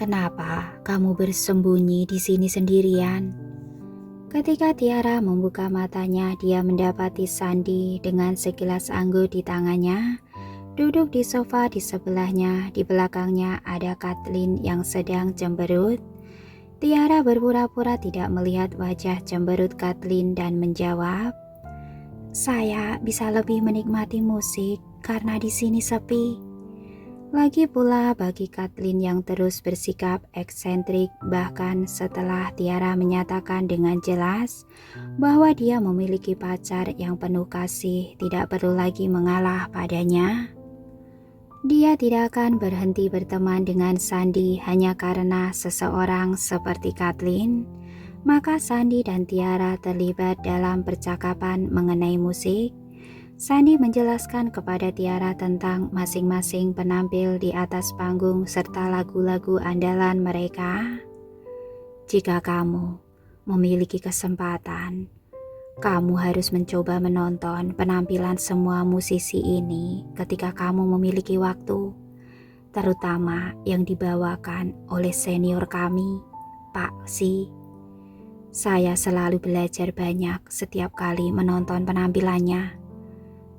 Kenapa kamu bersembunyi di sini sendirian? Ketika Tiara membuka matanya, dia mendapati Sandy dengan segelas anggur di tangannya, duduk di sofa di sebelahnya. Di belakangnya ada Kathleen yang sedang cemberut. Tiara berpura-pura tidak melihat wajah cemberut Kathleen dan menjawab, "Saya bisa lebih menikmati musik karena di sini sepi." Lagi pula bagi Kathleen yang terus bersikap eksentrik, bahkan setelah Tiara menyatakan dengan jelas bahwa dia memiliki pacar yang penuh kasih, tidak perlu lagi mengalah padanya. Dia tidak akan berhenti berteman dengan Sandy hanya karena seseorang seperti Kathleen. Maka Sandy dan Tiara terlibat dalam percakapan mengenai musik. Sandy menjelaskan kepada Tiara tentang masing-masing penampil di atas panggung serta lagu-lagu andalan mereka. Jika kamu memiliki kesempatan, kamu harus mencoba menonton penampilan semua musisi ini ketika kamu memiliki waktu, terutama yang dibawakan oleh senior kami, Pak Si. Saya selalu belajar banyak setiap kali menonton penampilannya.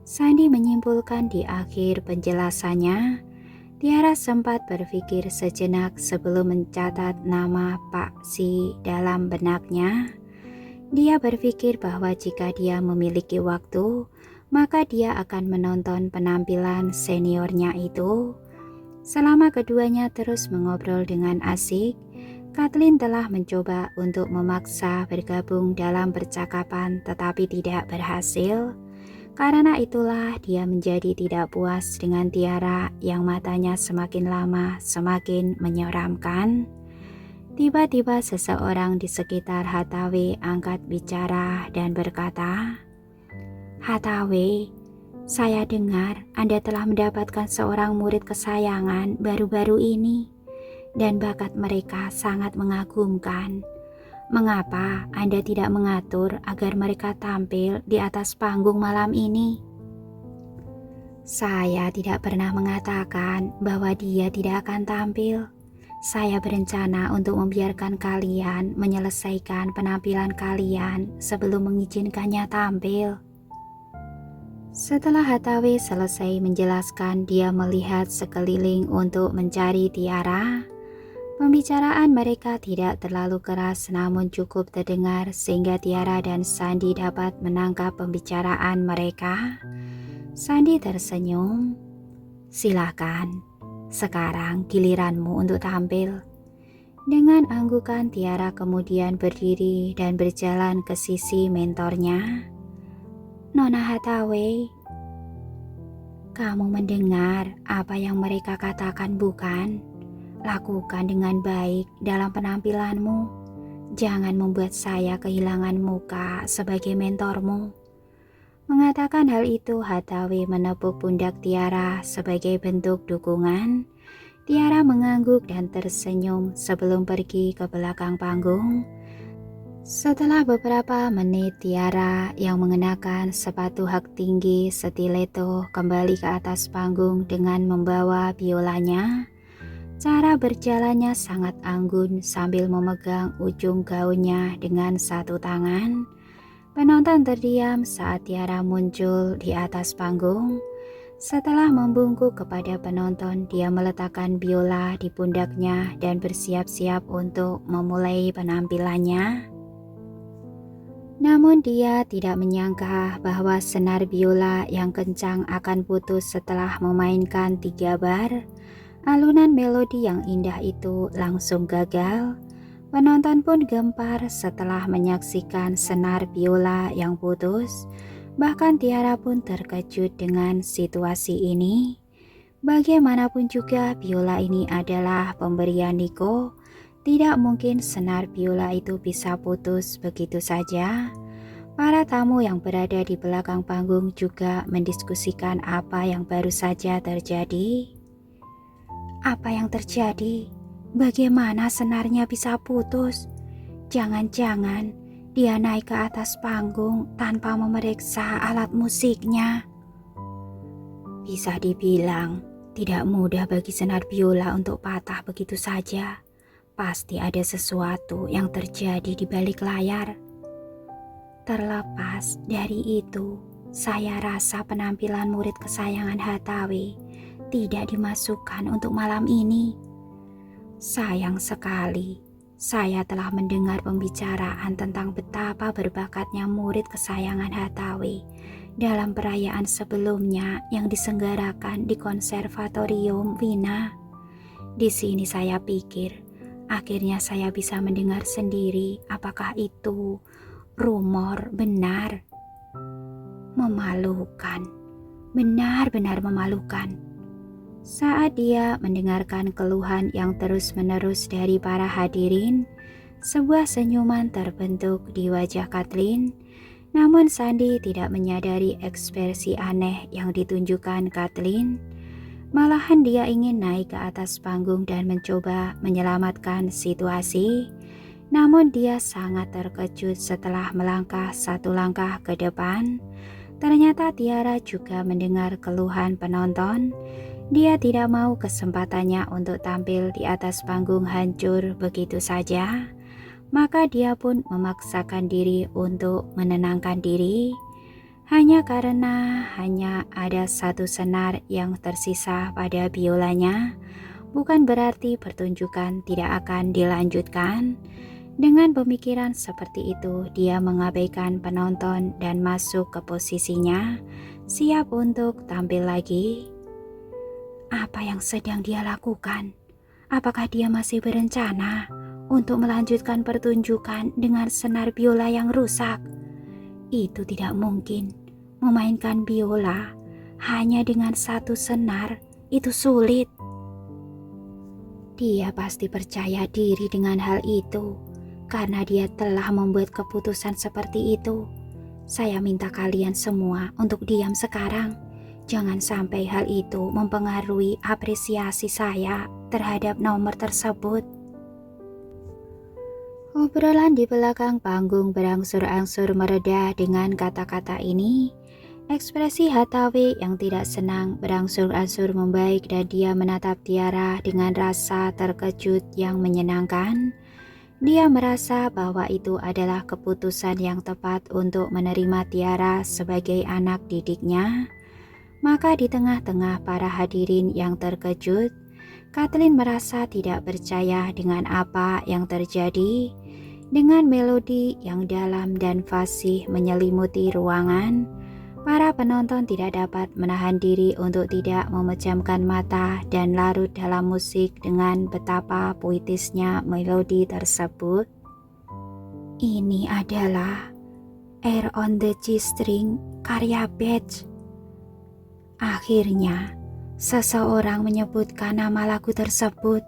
Sandy menyimpulkan di akhir penjelasannya. Tiara sempat berpikir sejenak sebelum mencatat nama Pak Si dalam benaknya. Dia berpikir bahwa jika dia memiliki waktu, maka dia akan menonton penampilan seniornya itu. Selama keduanya terus mengobrol dengan asik, Kathleen telah mencoba untuk memaksa bergabung dalam percakapan tetapi tidak berhasil. Karena itulah dia menjadi tidak puas dengan Tiara yang matanya semakin lama semakin menyeramkan. Tiba-tiba seseorang di sekitar Hathaway angkat bicara dan berkata, "Hathaway, saya dengar Anda telah mendapatkan seorang murid kesayangan baru-baru ini dan bakat mereka sangat mengagumkan. Mengapa Anda tidak mengatur agar mereka tampil di atas panggung malam ini?" "Saya tidak pernah mengatakan bahwa dia tidak akan tampil. Saya berencana untuk membiarkan kalian menyelesaikan penampilan kalian sebelum mengizinkannya tampil." Setelah Hathaway selesai menjelaskan, dia melihat sekeliling untuk mencari Tiara. Pembicaraan mereka tidak terlalu keras namun cukup terdengar sehingga Tiara dan Sandy dapat menangkap pembicaraan mereka. Sandy tersenyum. "Silakan, sekarang giliranmu untuk tampil." Dengan anggukan Tiara kemudian berdiri dan berjalan ke sisi mentornya. "Nona Hathaway, kamu mendengar apa yang mereka katakan bukan? Lakukan dengan baik dalam penampilanmu. Jangan membuat saya kehilangan muka sebagai mentormu." Mengatakan hal itu, Hathaway menepuk pundak Tiara sebagai bentuk dukungan. Tiara mengangguk dan tersenyum sebelum pergi ke belakang panggung. Setelah beberapa menit, Tiara yang mengenakan sepatu hak tinggi stiletto kembali ke atas panggung dengan membawa biolanya. Cara berjalannya sangat anggun sambil memegang ujung gaunnya dengan satu tangan. Penonton terdiam saat Tiara muncul di atas panggung. Setelah membungkuk kepada penonton, dia meletakkan biola di pundaknya dan bersiap-siap untuk memulai penampilannya. Namun dia tidak menyangka bahwa senar biola yang kencang akan putus setelah memainkan 3 bar. Alunan melodi yang indah itu langsung gagal. Penonton pun gempar setelah menyaksikan senar biola yang putus. Bahkan Tiara pun terkejut dengan situasi ini. Bagaimanapun juga biola ini adalah pemberian Nico. Tidak mungkin senar biola itu bisa putus begitu saja. Para tamu yang berada di belakang panggung juga mendiskusikan apa yang baru saja terjadi. "Apa yang terjadi? Bagaimana senarnya bisa putus? Jangan-jangan dia naik ke atas panggung tanpa memeriksa alat musiknya." Bisa dibilang tidak mudah bagi senar biola untuk patah begitu saja. Pasti ada sesuatu yang terjadi di balik layar. Terlepas dari itu, saya rasa penampilan murid kesayangan Hathaway tidak dimasukkan untuk malam ini. Sayang sekali, saya telah mendengar pembicaraan tentang betapa berbakatnya murid kesayangan Hathaway dalam perayaan sebelumnya yang diselenggarakan di Konservatorium Wina. Di sini saya pikir, akhirnya saya bisa mendengar sendiri apakah itu rumor benar. Memalukan, benar-benar memalukan. Saat dia mendengarkan keluhan yang terus-menerus dari para hadirin, sebuah senyuman terbentuk di wajah Kathleen. Namun Sandy tidak menyadari ekspresi aneh yang ditunjukkan Kathleen. Malahan dia ingin naik ke atas panggung dan mencoba menyelamatkan situasi. Namun dia sangat terkejut setelah melangkah satu langkah ke depan. Ternyata Tiara juga mendengar keluhan penonton. Dia tidak mau kesempatannya untuk tampil di atas panggung hancur begitu saja. Maka dia pun memaksakan diri untuk menenangkan diri. Hanya karena hanya ada satu senar yang tersisa pada biolanya, bukan berarti pertunjukan tidak akan dilanjutkan. Dengan pemikiran seperti itu, dia mengabaikan penonton dan masuk ke posisinya, siap untuk tampil lagi. Apa yang sedang dia lakukan? Apakah dia masih berencana untuk melanjutkan pertunjukan dengan senar biola yang rusak? Itu tidak mungkin. Memainkan biola hanya dengan satu senar itu sulit. Dia pasti percaya diri dengan hal itu karena dia telah membuat keputusan seperti itu. Saya minta kalian semua untuk diam sekarang. Jangan sampai hal itu mempengaruhi apresiasi saya terhadap nomor tersebut. Obrolan di belakang panggung berangsur-angsur mereda dengan kata-kata ini. Ekspresi Hathaway yang tidak senang berangsur-angsur membaik dan dia menatap Tiara dengan rasa terkejut yang menyenangkan. Dia merasa bahwa itu adalah keputusan yang tepat untuk menerima Tiara sebagai anak didiknya. Maka di tengah-tengah para hadirin yang terkejut, Kathleen merasa tidak percaya dengan apa yang terjadi. Dengan melodi yang dalam dan fasih menyelimuti ruangan, para penonton tidak dapat menahan diri untuk tidak memejamkan mata dan larut dalam musik dengan betapa puitisnya melodi tersebut. Ini adalah Air on the G-String karya Bach. Akhirnya, seseorang menyebutkan nama lagu tersebut.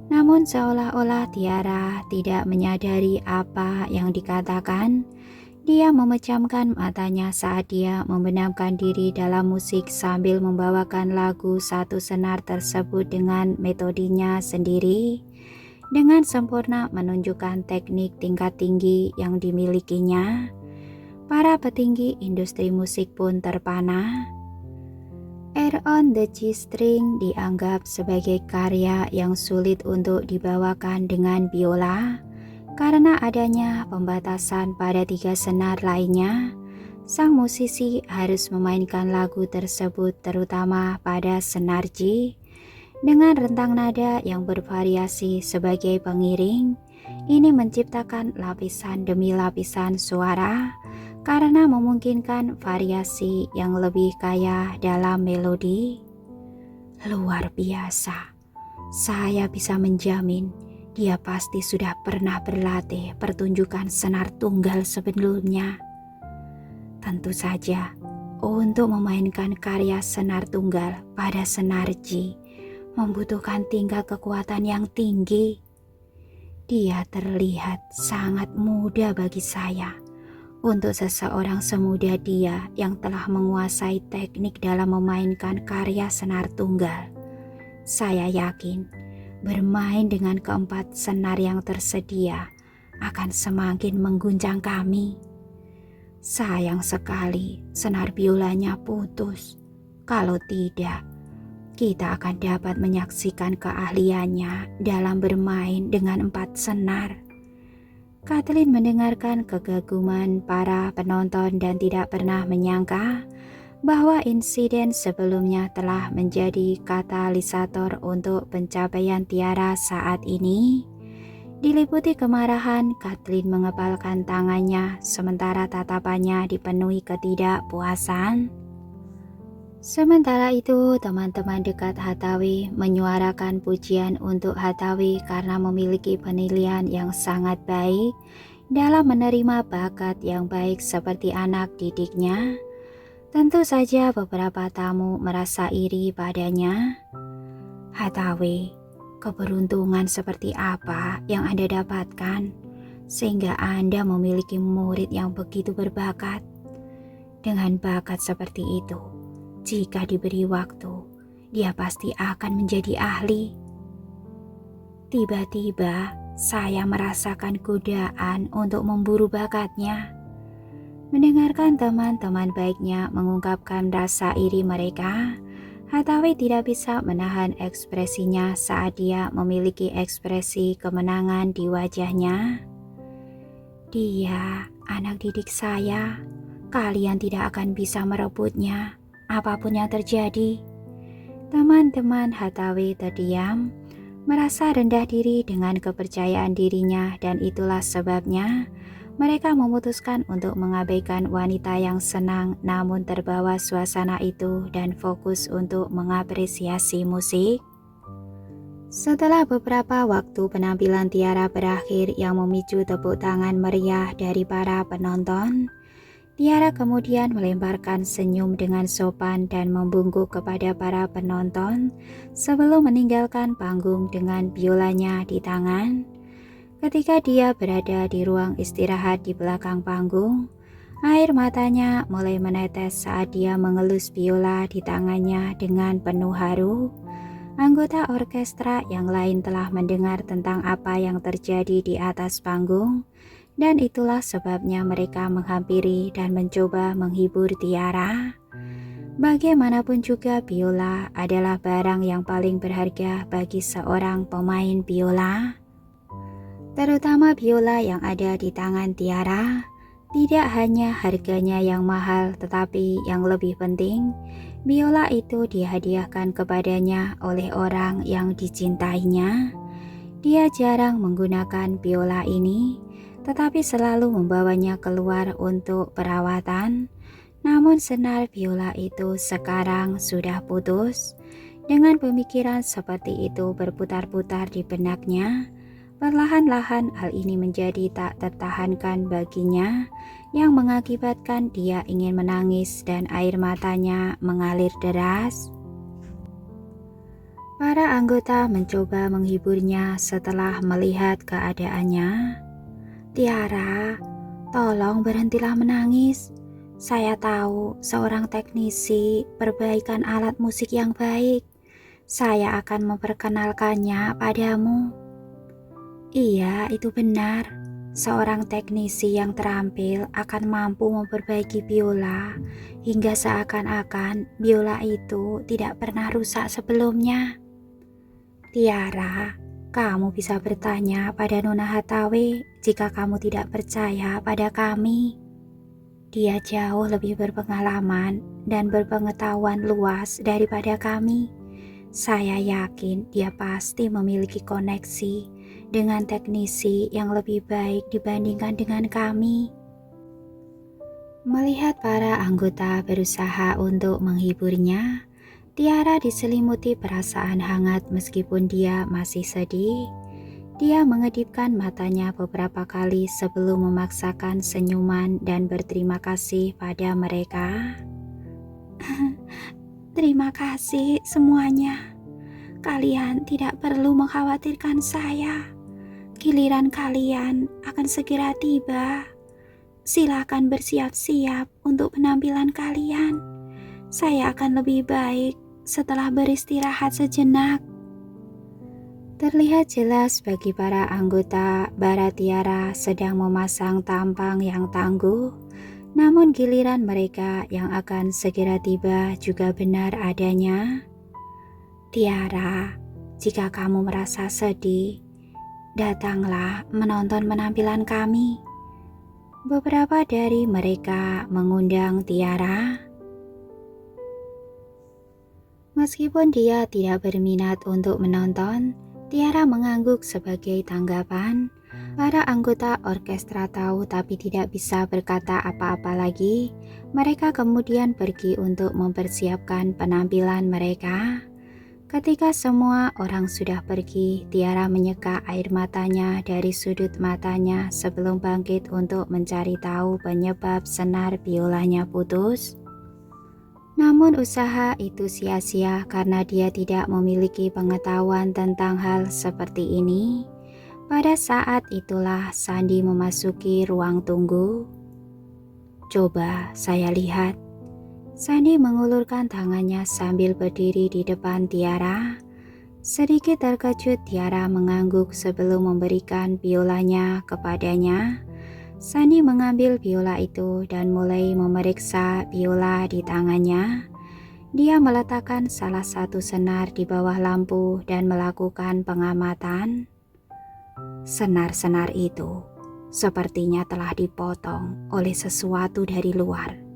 Namun seolah-olah Tiara tidak menyadari apa yang dikatakan. Dia memejamkan matanya saat dia membenamkan diri dalam musik sambil membawakan lagu satu senar tersebut dengan metodenya sendiri. Dengan sempurna menunjukkan teknik tingkat tinggi yang dimilikinya, para petinggi industri musik pun terpana. Air on the G-String dianggap sebagai karya yang sulit untuk dibawakan dengan biola. Karena adanya pembatasan pada 3 senar lainnya, sang musisi harus memainkan lagu tersebut terutama pada senar G dengan rentang nada yang bervariasi sebagai pengiring. Ini menciptakan lapisan demi lapisan suara karena memungkinkan variasi yang lebih kaya dalam melodi. Luar biasa, saya bisa menjamin dia pasti sudah pernah berlatih pertunjukan senar tunggal sebelumnya. Tentu saja, untuk memainkan karya senar tunggal pada senar G membutuhkan tingkat kekuatan yang tinggi. Dia terlihat sangat muda bagi saya. Untuk seseorang semuda dia yang telah menguasai teknik dalam memainkan karya senar tunggal, saya yakin bermain dengan keempat senar yang tersedia akan semakin mengguncang kami. Sayang sekali senar biolanya putus. Kalau tidak, kita akan dapat menyaksikan keahliannya dalam bermain dengan 4 senar. Kathleen mendengarkan kegaguman para penonton dan tidak pernah menyangka bahwa insiden sebelumnya telah menjadi katalisator untuk pencapaian Tiara saat ini. Diliputi kemarahan, Kathleen mengepalkan tangannya sementara tatapannya dipenuhi ketidakpuasan. Sementara itu, teman-teman dekat Hathaway menyuarakan pujian untuk Hathaway karena memiliki penilaian yang sangat baik dalam menerima bakat yang baik seperti anak didiknya. Tentu saja beberapa tamu merasa iri padanya. Hathaway, keberuntungan seperti apa yang Anda dapatkan sehingga Anda memiliki murid yang begitu berbakat? Dengan bakat seperti itu, jika diberi waktu, dia pasti akan menjadi ahli. Tiba-tiba, saya merasakan godaan untuk memburu bakatnya. Mendengarkan teman-teman baiknya mengungkapkan rasa iri mereka, Hathaway tidak bisa menahan ekspresinya saat dia memiliki ekspresi kemenangan di wajahnya. Dia, anak didik saya, kalian tidak akan bisa merebutnya. Apapun yang terjadi. Teman-teman Hathaway terdiam, merasa rendah diri dengan kepercayaan dirinya, dan itulah sebabnya mereka memutuskan untuk mengabaikan wanita yang senang namun terbawa suasana itu dan fokus untuk mengapresiasi musik. Setelah beberapa waktu penampilan Tiara berakhir yang memicu tepuk tangan meriah dari para penonton, Tiara kemudian melemparkan senyum dengan sopan dan membungkuk kepada para penonton sebelum meninggalkan panggung dengan biolanya di tangan. Ketika dia berada di ruang istirahat di belakang panggung, air matanya mulai menetes saat dia mengelus biola di tangannya dengan penuh haru. Anggota orkestra yang lain telah mendengar tentang apa yang terjadi di atas panggung, dan itulah sebabnya mereka menghampiri dan mencoba menghibur Tiara. Bagaimanapun juga biola adalah barang yang paling berharga bagi seorang pemain biola. Terutama biola yang ada di tangan Tiara. Tidak hanya harganya yang mahal, tetapi yang lebih penting, biola itu dihadiahkan kepadanya oleh orang yang dicintainya. Dia jarang menggunakan biola ini, tetapi selalu membawanya keluar untuk perawatan. Namun senar biola itu sekarang sudah putus. Dengan pemikiran seperti itu berputar-putar di benaknya, perlahan-lahan hal ini menjadi tak tertahankan baginya, yang mengakibatkan dia ingin menangis dan air matanya mengalir deras. Para anggota mencoba menghiburnya setelah melihat keadaannya. Tiara, tolong berhentilah menangis. Saya tahu seorang teknisi perbaikan alat musik yang baik. Saya akan memperkenalkannya padamu. Iya, itu benar. Seorang teknisi yang terampil akan mampu memperbaiki biola hingga seakan-akan biola itu tidak pernah rusak sebelumnya. Tiara, kamu bisa bertanya pada Nona Hathaway jika kamu tidak percaya pada kami. Dia jauh lebih berpengalaman dan berpengetahuan luas daripada kami. Saya yakin dia pasti memiliki koneksi dengan teknisi yang lebih baik dibandingkan dengan kami. Melihat para anggota berusaha untuk menghiburnya, Tiara diselimuti perasaan hangat meskipun dia masih sedih. Dia mengedipkan matanya beberapa kali sebelum memaksakan senyuman dan berterima kasih pada mereka. Terima kasih semuanya. Kalian tidak perlu mengkhawatirkan saya. Giliran kalian akan segera tiba. Silakan bersiap-siap untuk penampilan kalian. Saya akan lebih baik setelah beristirahat sejenak. Terlihat jelas bagi para anggota bara Tiara sedang memasang tampang yang tangguh, namun giliran mereka yang akan segera tiba juga benar adanya. Tiara, jika kamu merasa sedih, datanglah menonton penampilan kami. Beberapa dari mereka mengundang Tiara. Meskipun dia tidak berminat untuk menonton, Tiara mengangguk sebagai tanggapan. Para anggota orkestra tahu tapi tidak bisa berkata apa-apa lagi. Mereka kemudian pergi untuk mempersiapkan penampilan mereka. Ketika semua orang sudah pergi, Tiara menyeka air matanya dari sudut matanya sebelum bangkit untuk mencari tahu penyebab senar biolanya putus. Namun usaha itu sia-sia karena dia tidak memiliki pengetahuan tentang hal seperti ini. Pada saat itulah Sandy memasuki ruang tunggu. "Coba saya lihat." Sandy mengulurkan tangannya sambil berdiri di depan Tiara. Sedikit terkejut, Tiara mengangguk sebelum memberikan biolanya kepadanya. Sandy mengambil biola itu dan mulai memeriksa biola di tangannya. Dia meletakkan salah satu senar di bawah lampu dan melakukan pengamatan. Senar-senar itu sepertinya telah dipotong oleh sesuatu dari luar.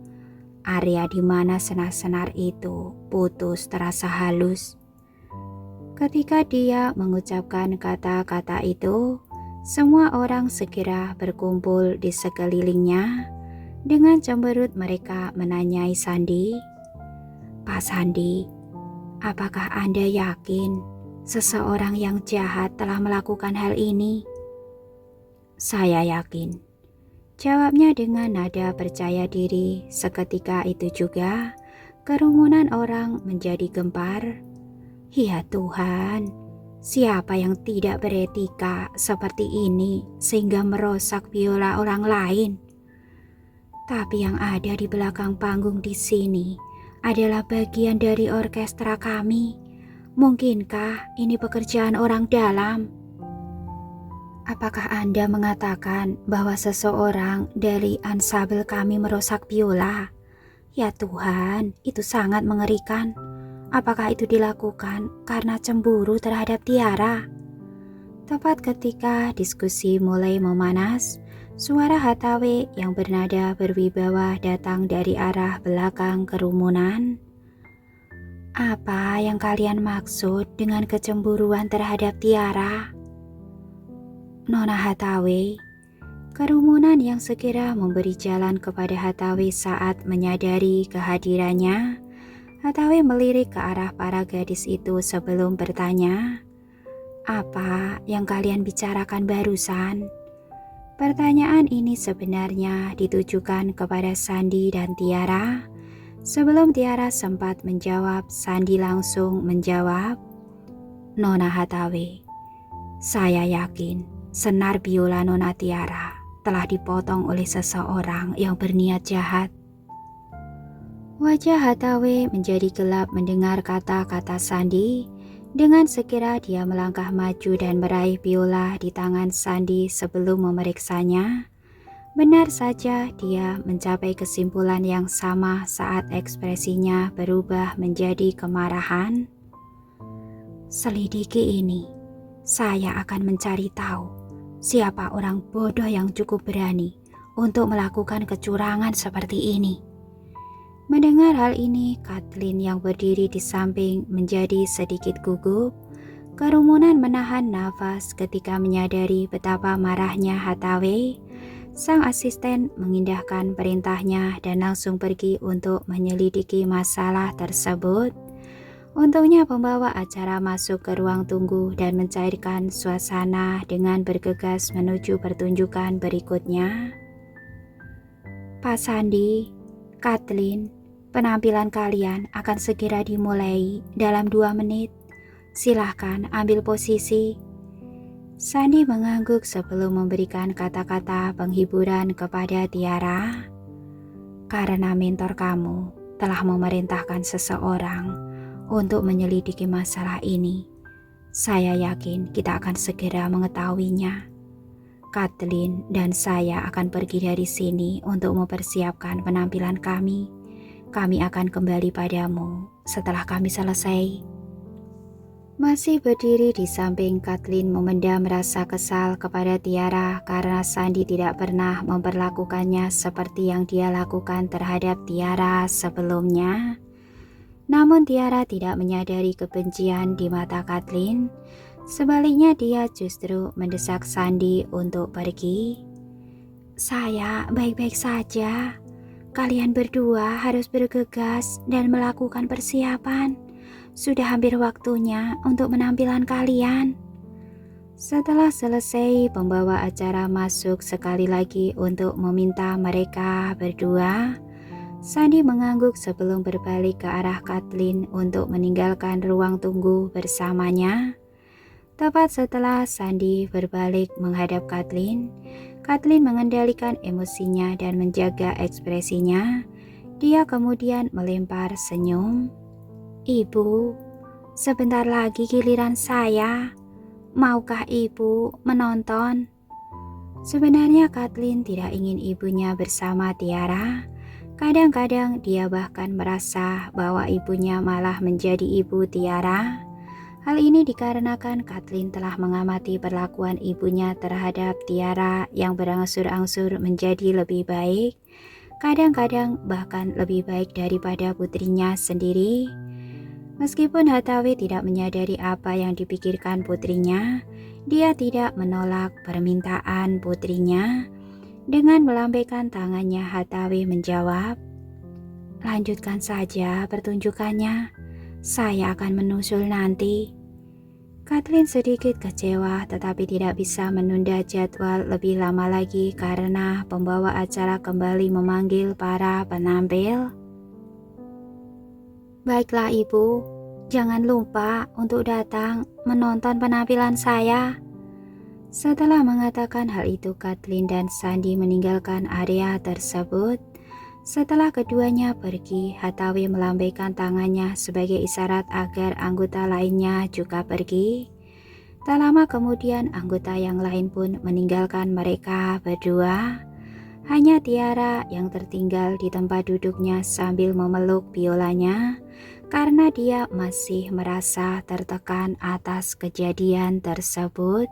Area di mana senar-senar itu putus terasa halus. Ketika dia mengucapkan kata-kata itu, semua orang segera berkumpul di sekelilingnya. Dengan cemberut mereka menanyai Sandy, "Pak Sandy, apakah Anda yakin seseorang yang jahat telah melakukan hal ini?" "Saya yakin," jawabnya dengan nada percaya diri. Seketika itu juga, kerumunan orang menjadi gempar. "Ya Tuhan, siapa yang tidak beretika seperti ini sehingga merusak biola orang lain?" Tapi yang ada di belakang panggung di sini adalah bagian dari orkestra kami. Mungkinkah ini pekerjaan orang dalam? Apakah Anda mengatakan bahwa seseorang dari ansambel kami merusak biola? Ya Tuhan, itu sangat mengerikan. Apakah itu dilakukan karena cemburu terhadap Tiara? Tepat ketika diskusi mulai memanas, suara Hathaway yang bernada berwibawa datang dari arah belakang kerumunan. "Apa yang kalian maksud dengan kecemburuan terhadap Tiara?" "Nona Hathaway." Kerumunan yang segera memberi jalan kepada Hathaway saat menyadari kehadirannya. Hathaway melirik ke arah para gadis itu sebelum bertanya, "Apa yang kalian bicarakan barusan?" Pertanyaan ini sebenarnya ditujukan kepada Sandy dan Tiara. Sebelum Tiara sempat menjawab, Sandy langsung menjawab, "Nona Hathaway, saya yakin senar biola Nona Tiara telah dipotong oleh seseorang yang berniat jahat." Wajah Hathaway menjadi gelap mendengar kata-kata Sandy. Dengan segera dia melangkah maju dan meraih biola di tangan Sandy sebelum memeriksanya. Benar saja, dia mencapai kesimpulan yang sama saat ekspresinya berubah menjadi kemarahan. "Selidiki ini, saya akan mencari tahu siapa orang bodoh yang cukup berani untuk melakukan kecurangan seperti ini." Mendengar hal ini, Kathleen yang berdiri di samping menjadi sedikit gugup. Kerumunan menahan nafas ketika menyadari betapa marahnya Hathaway. Sang asisten mengindahkan perintahnya dan langsung pergi untuk menyelidiki masalah tersebut. Untungnya pembawa acara masuk ke ruang tunggu dan mencairkan suasana dengan bergegas menuju pertunjukan berikutnya. "Pak Sandy, Kathleen, penampilan kalian akan segera dimulai dalam 2 menit. Silahkan ambil posisi." Sandy mengangguk sebelum memberikan kata-kata penghiburan kepada Tiara. "Karena mentor kamu telah memerintahkan seseorang untuk menyelidiki masalah ini, saya yakin kita akan segera mengetahuinya. Kathleen dan saya akan pergi dari sini untuk mempersiapkan penampilan kami. Kami akan kembali padamu setelah kami selesai." Masih berdiri di samping Kathleen memendam rasa kesal kepada Tiara karena Sandy tidak pernah memperlakukannya seperti yang dia lakukan terhadap Tiara sebelumnya. Namun Tiara tidak menyadari kebencian di mata Kathleen. Sebaliknya dia justru mendesak Sandy untuk pergi. Saya baik-baik saja. Kalian berdua harus bergegas dan melakukan persiapan. Sudah hampir waktunya untuk penampilan kalian. Setelah selesai, pembawa acara masuk sekali lagi untuk meminta mereka berdua. Sandy mengangguk sebelum berbalik ke arah Kathleen untuk meninggalkan ruang tunggu bersamanya. Tepat setelah Sandy berbalik menghadap Kathleen, Kathleen mengendalikan emosinya dan menjaga ekspresinya. Dia kemudian melempar senyum. Ibu, sebentar lagi giliran saya. Maukah ibu menonton? Sebenarnya Kathleen tidak ingin ibunya bersama Tiara. Kadang-kadang dia bahkan merasa bahwa ibunya malah menjadi ibu Tiara. Hal ini dikarenakan Kathleen telah mengamati perlakuan ibunya terhadap Tiara yang berangsur-angsur menjadi lebih baik. Kadang-kadang bahkan lebih baik daripada putrinya sendiri. Meskipun Hathaway tidak menyadari apa yang dipikirkan putrinya, dia tidak menolak permintaan putrinya. Dengan melambaikan tangannya, Hathaway menjawab, "Lanjutkan saja pertunjukannya. Saya akan menyusul nanti." Kathleen sedikit kecewa tetapi tidak bisa menunda jadwal lebih lama lagi karena pembawa acara kembali memanggil para penampil. "Baiklah ibu, jangan lupa untuk datang menonton penampilan saya." Setelah mengatakan hal itu, Kathleen dan Sandy meninggalkan area tersebut. Setelah keduanya pergi, Hathaway melambaikan tangannya sebagai isyarat agar anggota lainnya juga pergi. Tak lama kemudian, anggota yang lain pun meninggalkan mereka berdua. Hanya Tiara yang tertinggal di tempat duduknya sambil memeluk biolanya karena dia masih merasa tertekan atas kejadian tersebut.